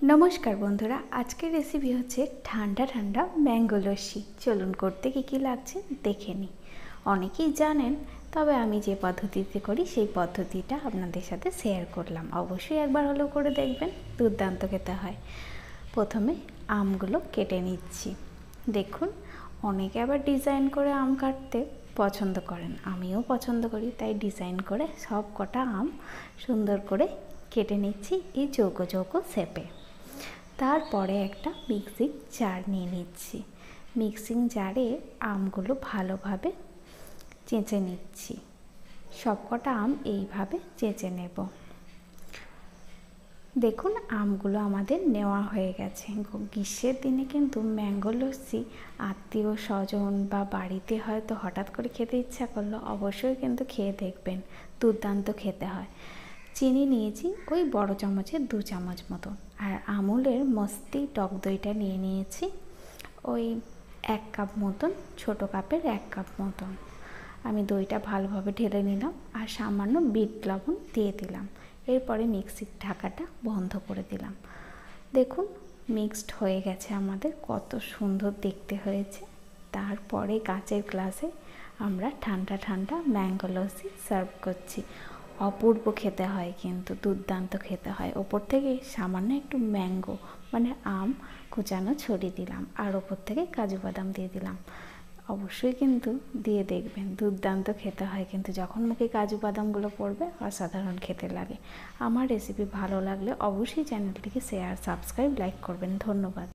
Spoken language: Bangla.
नमस्कार बंधुरा आज के रेसिपि होच्छे ठंडा ठंडा मैंगो लस्सी। चलुन करते कि लागছে देखे निই। अनेकेई जानेन तबे आमी जे पद्धतिते करी सेई पद्धतिटा आपनादेर साथे शेयर करलाम। अवश्यई एकबार हलेओ करे देखबेन, दुर्दान्त खेते हय। प्रथमे आमगुलो केटे निচ্ছি। देखुन अनेके आबार डिजाइन करे आम काटते पछंद करेन, आमिও पछंद करी, ताई डिजाइन करे सब कटा आम सुंदर करे केटे निচ্ছি এই চৌকো চৌকো শেপে। তারপরে একটা মিক্সিং জার নিয়ে নিচ্ছি। মিক্সিং জারে আমগুলো ভালোভাবে চেঁচে নিচ্ছি। সবকটা আম এইভাবে চেঁচে নেব। দেখুন আমগুলো আমাদের নেওয়া হয়ে গেছে। গ্রীষ্মের দিনে কিন্তু ম্যাঙ্গো লস্যি আত্মীয় স্বজন বা বাড়িতে হয়তো হঠাৎ করে খেতে ইচ্ছা করলো, অবশ্যই কিন্তু খেয়ে দেখবেন, দুর্দান্ত খেতে হয়। চিনি নিয়েছি ওই বড় চামচের 2 চামচ মতো, আর আমুলের মস্তি টক দইটা নিয়ে নিয়েছি ওই 1 কাপ মতন, ছোটো কাপের 1 কাপ মতন। আমি দইটা ভালোভাবে ঢেলে নিলাম আর সামান্য বিট লবণ দিয়ে দিলাম। এরপরে মিক্সির ঢাকাটা বন্ধ করে দিলাম। দেখুন মিক্সড হয়ে গেছে আমাদের, কত সুন্দর দেখতে হয়েছে। তারপরে কাঁচের গ্লাসে আমরা ঠান্ডা ঠান্ডা ম্যাঙ্গো লস্যি সার্ভ করছি। অপূর্ব খেতে হয়, কিন্তু দুর্দান্ত খেতে হয়। ওপর থেকে সামান্য একটু ম্যাঙ্গো মানে আম কুচানো ছড়িয়ে দিলাম, আর ওপর থেকে কাজু বাদাম দিয়ে দিলাম। অবশ্যই কিন্তু দিয়ে দেখবেন, দুর্দান্ত খেতে হয়। কিন্তু যখন মুখে কাজু বাদামগুলো পড়বে অসাধারণ খেতে লাগে। আমার রেসিপি ভালো লাগলে অবশ্যই চ্যানেলটিকে শেয়ার, সাবস্ক্রাইব, লাইক করবেন। ধন্যবাদ।